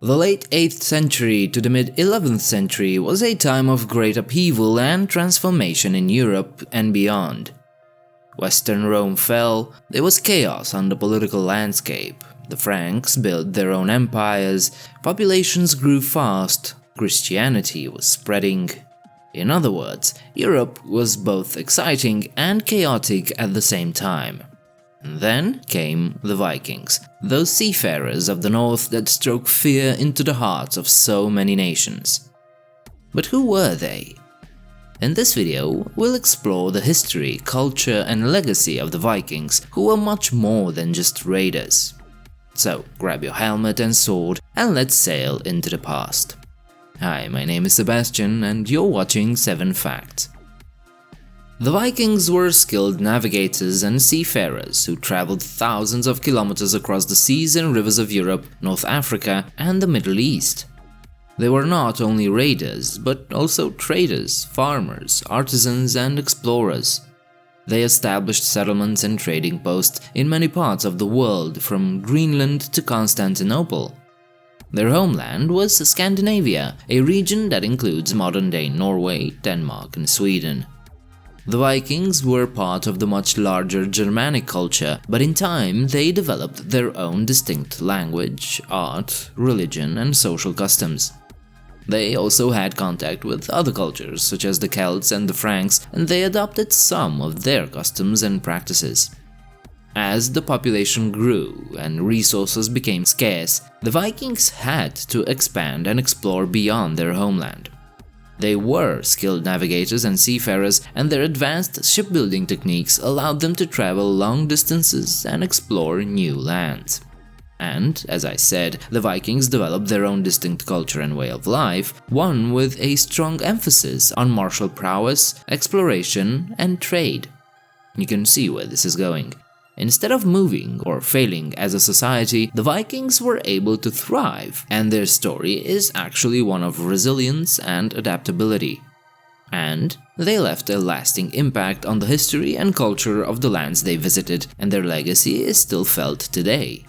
The late 8th century to the mid-11th century was a time of great upheaval and transformation in Europe and beyond. Western Rome fell, there was chaos on the political landscape, the Franks built their own empires, populations grew fast, Christianity was spreading. In other words, Europe was both exciting and chaotic at the same time. And then came the Vikings, those seafarers of the north that struck fear into the hearts of so many nations. But who were they? In this video, we'll explore the history, culture and legacy of the Vikings, who were much more than just raiders. So grab your helmet and sword and let's sail into the past. Hi, my name is Sebastian and you're watching 7 Facts. The Vikings were skilled navigators and seafarers who traveled thousands of kilometers across the seas and rivers of Europe, North Africa and the Middle East. They were not only raiders, but also traders, farmers, artisans and explorers. They established settlements and trading posts in many parts of the world, from Greenland to Constantinople. Their homeland was Scandinavia, a region that includes modern-day Norway, Denmark and Sweden. The Vikings were part of the much larger Germanic culture, but in time they developed their own distinct language, art, religion and social customs. They also had contact with other cultures such as the Celts and the Franks, and they adopted some of their customs and practices. As the population grew and resources became scarce, the Vikings had to expand and explore beyond their homeland. They were skilled navigators and seafarers, and their advanced shipbuilding techniques allowed them to travel long distances and explore new lands. And, as I said, the Vikings developed their own distinct culture and way of life, one with a strong emphasis on martial prowess, exploration, and trade. You can see where this is going. Instead of moving or failing as a society, the Vikings were able to thrive, and their story is actually one of resilience and adaptability. And they left a lasting impact on the history and culture of the lands they visited, and their legacy is still felt today.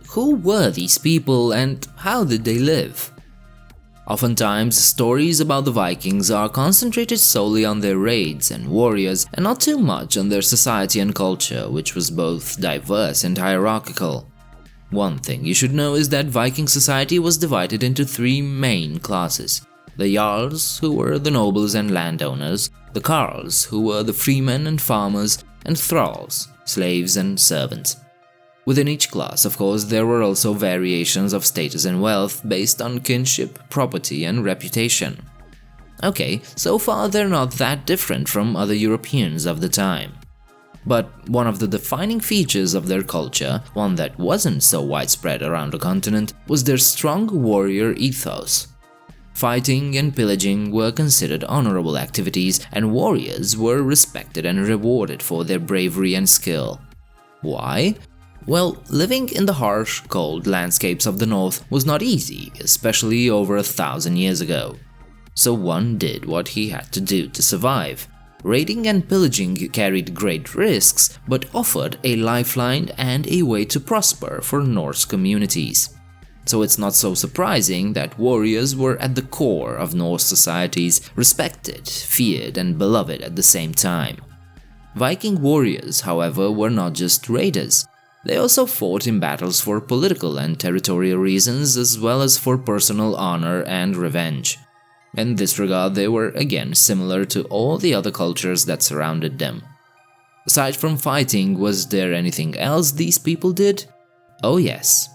Who were these people and how did they live? Oftentimes, stories about the Vikings are concentrated solely on their raids and warriors and not too much on their society and culture, which was both diverse and hierarchical. One thing you should know is that Viking society was divided into 3 main classes. The Jarls, who were the nobles and landowners, the Carls, who were the freemen and farmers, and Thralls, slaves and servants. Within each class, of course, there were also variations of status and wealth based on kinship, property and reputation. Okay, so far they're not that different from other Europeans of the time. But one of the defining features of their culture, one that wasn't so widespread around the continent, was their strong warrior ethos. Fighting and pillaging were considered honorable activities, and warriors were respected and rewarded for their bravery and skill. Why? Well, living in the harsh, cold landscapes of the north was not easy, especially over 1,000 years ago. So one did what he had to do to survive. Raiding and pillaging carried great risks, but offered a lifeline and a way to prosper for Norse communities. So it's not so surprising that warriors were at the core of Norse societies, respected, feared and beloved at the same time. Viking warriors, however, were not just raiders. They also fought in battles for political and territorial reasons, as well as for personal honor and revenge. In this regard, they were again similar to all the other cultures that surrounded them. Aside from fighting, was there anything else these people did? Oh yes.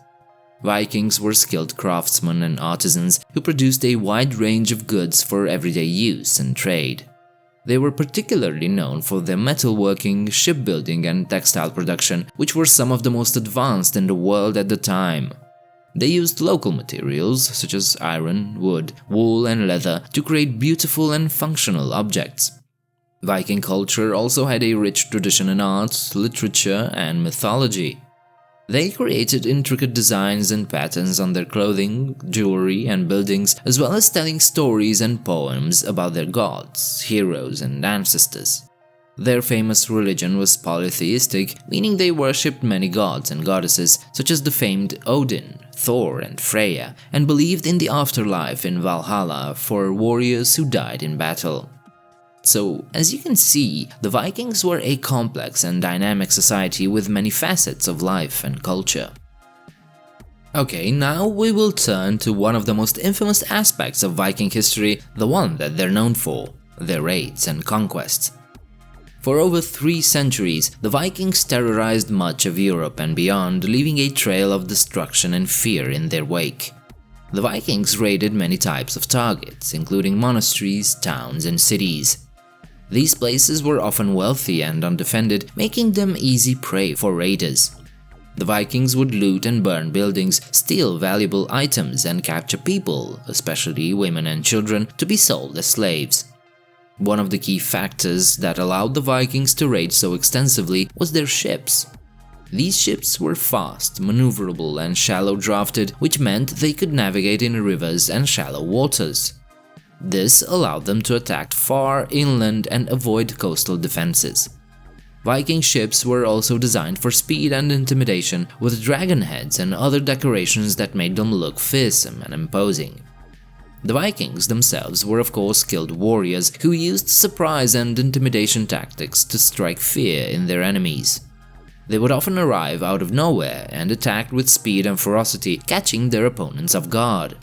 Vikings were skilled craftsmen and artisans who produced a wide range of goods for everyday use and trade. They were particularly known for their metalworking, shipbuilding and textile production, which were some of the most advanced in the world at the time. They used local materials such as iron, wood, wool and leather to create beautiful and functional objects. Viking culture also had a rich tradition in art, literature and mythology. They created intricate designs and patterns on their clothing, jewelry and buildings, as well as telling stories and poems about their gods, heroes and ancestors. Their famous religion was polytheistic, meaning they worshipped many gods and goddesses such as the famed Odin, Thor and Freya, and believed in the afterlife in Valhalla for warriors who died in battle. So, as you can see, the Vikings were a complex and dynamic society with many facets of life and culture. Okay, now we will turn to one of the most infamous aspects of Viking history, the one that they're known for, their raids and conquests. For over 3 centuries, the Vikings terrorized much of Europe and beyond, leaving a trail of destruction and fear in their wake. The Vikings raided many types of targets, including monasteries, towns, and cities. These places were often wealthy and undefended, making them easy prey for raiders. The Vikings would loot and burn buildings, steal valuable items, and capture people, especially women and children, to be sold as slaves. One of the key factors that allowed the Vikings to raid so extensively was their ships. These ships were fast, maneuverable, and shallow-drafted, which meant they could navigate in rivers and shallow waters. This allowed them to attack far inland and avoid coastal defenses. Viking ships were also designed for speed and intimidation, with dragon heads and other decorations that made them look fearsome and imposing. The Vikings themselves were of course skilled warriors who used surprise and intimidation tactics to strike fear in their enemies. They would often arrive out of nowhere and attack with speed and ferocity, catching their opponents off guard.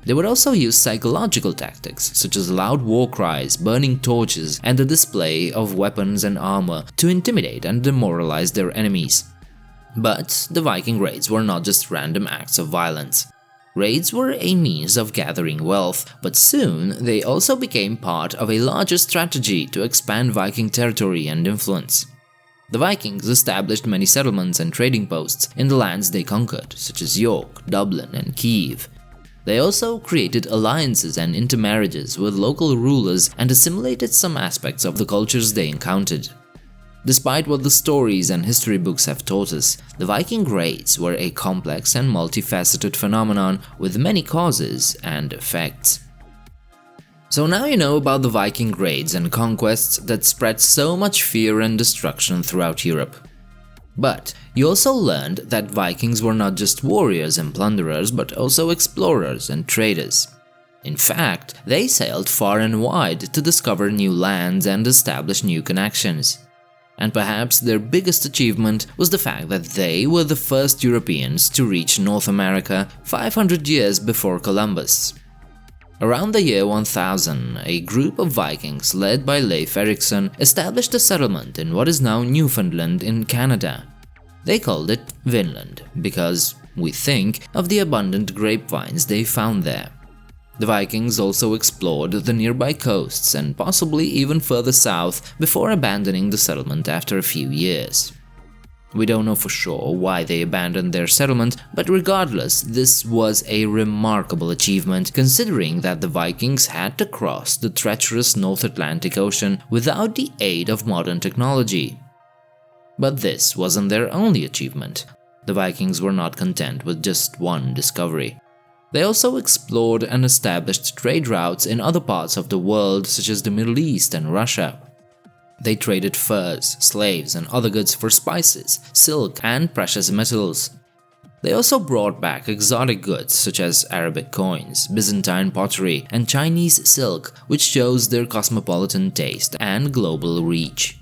They would also use psychological tactics, such as loud war cries, burning torches, and the display of weapons and armor to intimidate and demoralize their enemies. But the Viking raids were not just random acts of violence. Raids were a means of gathering wealth, but soon they also became part of a larger strategy to expand Viking territory and influence. The Vikings established many settlements and trading posts in the lands they conquered, such as York, Dublin, and Kiev. They also created alliances and intermarriages with local rulers and assimilated some aspects of the cultures they encountered. Despite what the stories and history books have taught us, the Viking raids were a complex and multifaceted phenomenon with many causes and effects. So now you know about the Viking raids and conquests that spread so much fear and destruction throughout Europe. But you also learned that Vikings were not just warriors and plunderers, but also explorers and traders. In fact, they sailed far and wide to discover new lands and establish new connections. And perhaps their biggest achievement was the fact that they were the first Europeans to reach North America 500 years before Columbus. Around the year 1000, a group of Vikings led by Leif Erikson established a settlement in what is now Newfoundland in Canada. They called it Vinland because, we think, of the abundant grapevines they found there. The Vikings also explored the nearby coasts and possibly even further south before abandoning the settlement after a few years. We don't know for sure why they abandoned their settlement, but regardless, this was a remarkable achievement considering that the Vikings had to cross the treacherous North Atlantic Ocean without the aid of modern technology. But this wasn't their only achievement. The Vikings were not content with just one discovery. They also explored and established trade routes in other parts of the world such as the Middle East and Russia. They traded furs, slaves, and other goods for spices, silk, and precious metals. They also brought back exotic goods such as Arabic coins, Byzantine pottery, and Chinese silk, which shows their cosmopolitan taste and global reach.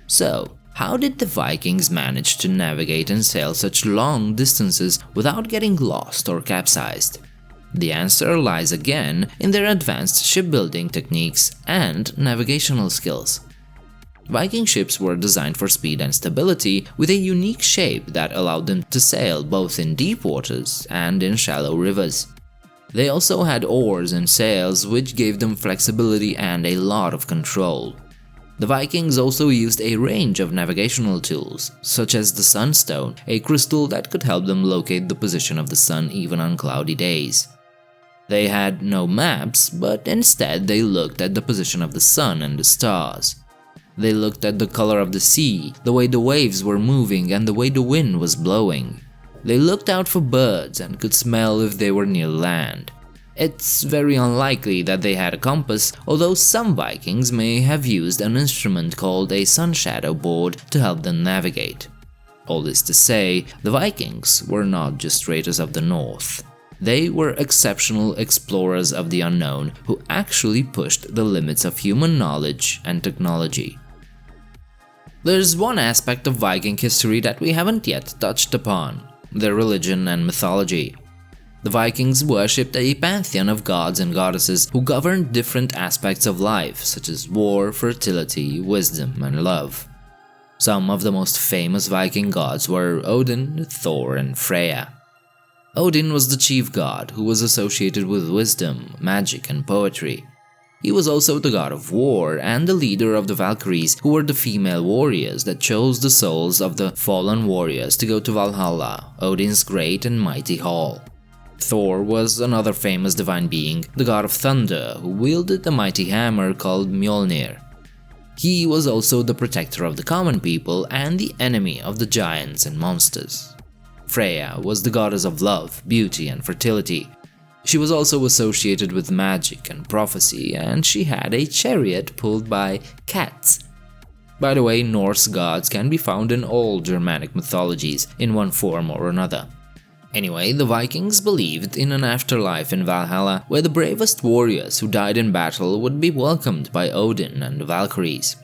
So, how did the Vikings manage to navigate and sail such long distances without getting lost or capsized? The answer lies again in their advanced shipbuilding techniques and navigational skills. Viking ships were designed for speed and stability, with a unique shape that allowed them to sail both in deep waters and in shallow rivers. They also had oars and sails, which gave them flexibility and a lot of control. The Vikings also used a range of navigational tools, such as the sunstone, a crystal that could help them locate the position of the sun even on cloudy days. They had no maps, but instead they looked at the position of the sun and the stars. They looked at the color of the sea, the way the waves were moving, and the way the wind was blowing. They looked out for birds and could smell if they were near land. It's very unlikely that they had a compass, although some Vikings may have used an instrument called a sun shadow board to help them navigate. All this to say, the Vikings were not just raiders of the north. They were exceptional explorers of the unknown who actually pushed the limits of human knowledge and technology. There's one aspect of Viking history that we haven't yet touched upon: their religion and mythology. The Vikings worshipped a pantheon of gods and goddesses who governed different aspects of life, such as war, fertility, wisdom, and love. Some of the most famous Viking gods were Odin, Thor, and Freya. Odin was the chief god who was associated with wisdom, magic, and poetry. He was also the god of war and the leader of the Valkyries, who were the female warriors that chose the souls of the fallen warriors to go to Valhalla, Odin's great and mighty hall. Thor was another famous divine being, the god of thunder, who wielded a mighty hammer called Mjolnir. He was also the protector of the common people and the enemy of the giants and monsters. Freya was the goddess of love, beauty, and fertility. She was also associated with magic and prophecy, and she had a chariot pulled by cats. By the way, Norse gods can be found in all Germanic mythologies in one form or another. Anyway, the Vikings believed in an afterlife in Valhalla where the bravest warriors who died in battle would be welcomed by Odin and the Valkyries.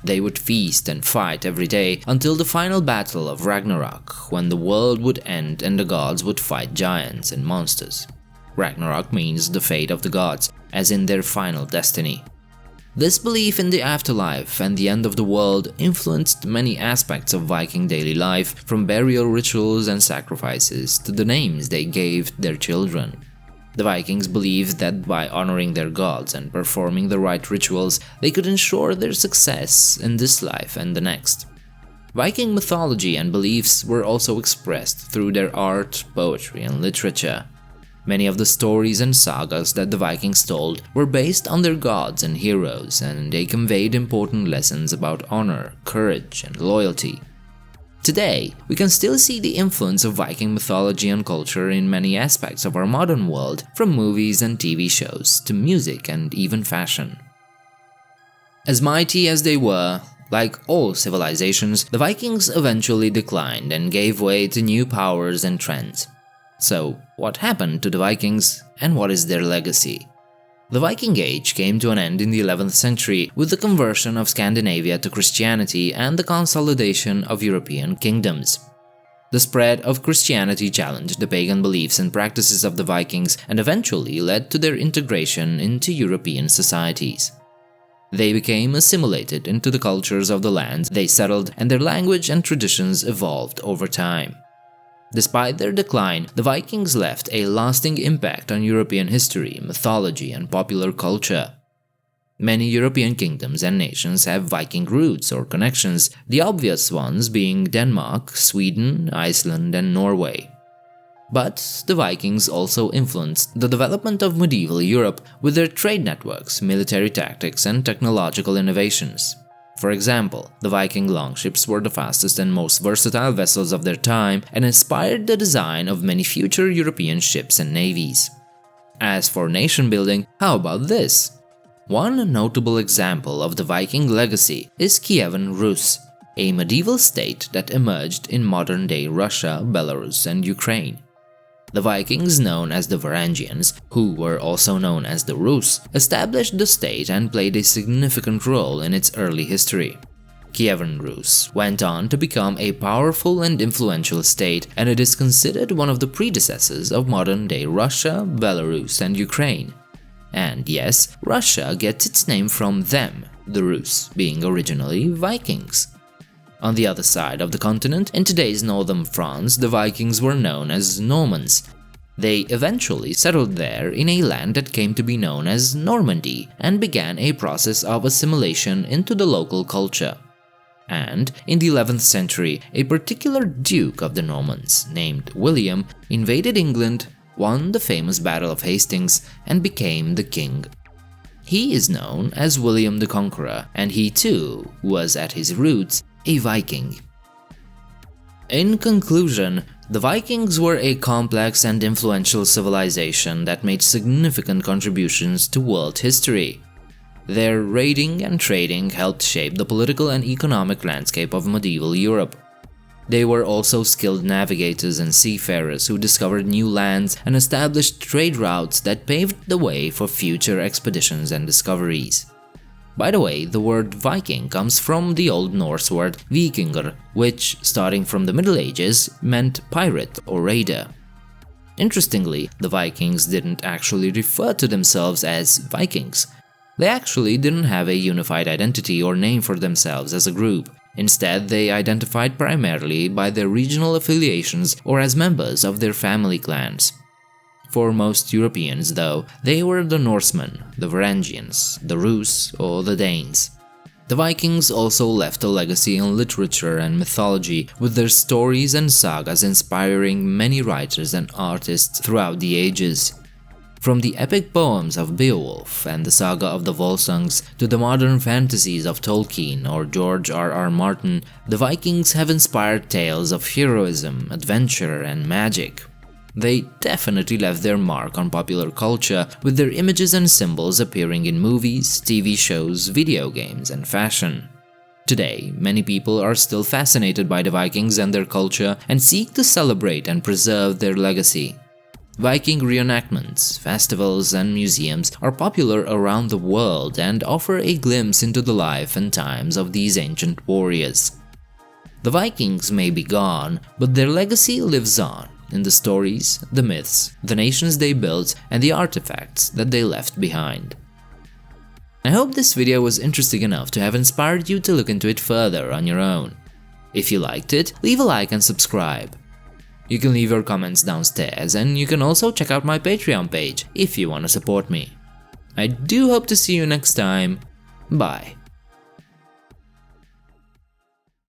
They would feast and fight every day until the final battle of Ragnarok, when the world would end and the gods would fight giants and monsters. Ragnarok means the fate of the gods, as in their final destiny. This belief in the afterlife and the end of the world influenced many aspects of Viking daily life, from burial rituals and sacrifices to the names they gave their children. The Vikings believed that by honoring their gods and performing the right rituals, they could ensure their success in this life and the next. Viking mythology and beliefs were also expressed through their art, poetry, and literature. Many of the stories and sagas that the Vikings told were based on their gods and heroes, and they conveyed important lessons about honor, courage, and loyalty. Today, we can still see the influence of Viking mythology and culture in many aspects of our modern world, from movies and TV shows to music and even fashion. As mighty as they were, like all civilizations, the Vikings eventually declined and gave way to new powers and trends. So, what happened to the Vikings, and what is their legacy? The Viking Age came to an end in the 11th century with the conversion of Scandinavia to Christianity and the consolidation of European kingdoms. The spread of Christianity challenged the pagan beliefs and practices of the Vikings and eventually led to their integration into European societies. They became assimilated into the cultures of the lands they settled, and their language and traditions evolved over time. Despite their decline, the Vikings left a lasting impact on European history, mythology, and popular culture. Many European kingdoms and nations have Viking roots or connections, the obvious ones being Denmark, Sweden, Iceland, and Norway. But the Vikings also influenced the development of medieval Europe with their trade networks, military tactics, and technological innovations. For example, the Viking longships were the fastest and most versatile vessels of their time and inspired the design of many future European ships and navies. As for nation building, how about this? One notable example of the Viking legacy is Kievan Rus, a medieval state that emerged in modern-day Russia, Belarus, and Ukraine. The Vikings, known as the Varangians, who were also known as the Rus, established the state and played a significant role in its early history. Kievan Rus went on to become a powerful and influential state, and it is considered one of the predecessors of modern-day Russia, Belarus, and Ukraine. And yes, Russia gets its name from them, the Rus being originally Vikings. On the other side of the continent, in today's northern France, the Vikings were known as Normans. They eventually settled there in a land that came to be known as Normandy and began a process of assimilation into the local culture. And in the 11th century, a particular duke of the Normans, named William, invaded England, won the famous Battle of Hastings, and became the king. He is known as William the Conqueror, and he too was at his roots a Viking. In conclusion, The Vikings were a complex and influential civilization that made significant contributions to world history. Their raiding and trading helped shape the political and economic landscape of medieval Europe. They were also skilled navigators and seafarers who discovered new lands and established trade routes that paved the way for future expeditions and discoveries. By the way, the word Viking comes from the Old Norse word vikingur, which, starting from the Middle Ages, meant pirate or raider. Interestingly, the Vikings didn't actually refer to themselves as Vikings. They actually didn't have a unified identity or name for themselves as a group. Instead, they identified primarily by their regional affiliations or as members of their family clans. For most Europeans, though, they were the Norsemen, the Varangians, the Rus, or the Danes. The Vikings also left a legacy in literature and mythology, with their stories and sagas inspiring many writers and artists throughout the ages. From the epic poems of Beowulf and the saga of the Volsungs to the modern fantasies of Tolkien or George R.R. Martin, the Vikings have inspired tales of heroism, adventure, and magic. They definitely left their mark on popular culture, with their images and symbols appearing in movies, TV shows, video games, and fashion. Today, many people are still fascinated by the Vikings and their culture and seek to celebrate and preserve their legacy. Viking reenactments, festivals, and museums are popular around the world and offer a glimpse into the life and times of these ancient warriors. The Vikings may be gone, but their legacy lives on in the stories, the myths, the nations they built, and the artifacts that they left behind. I hope this video was interesting enough to have inspired you to look into it further on your own. If you liked it, leave a like and subscribe. You can leave your comments downstairs, and you can also check out my Patreon page if you want to support me. I do hope to see you next time. Bye.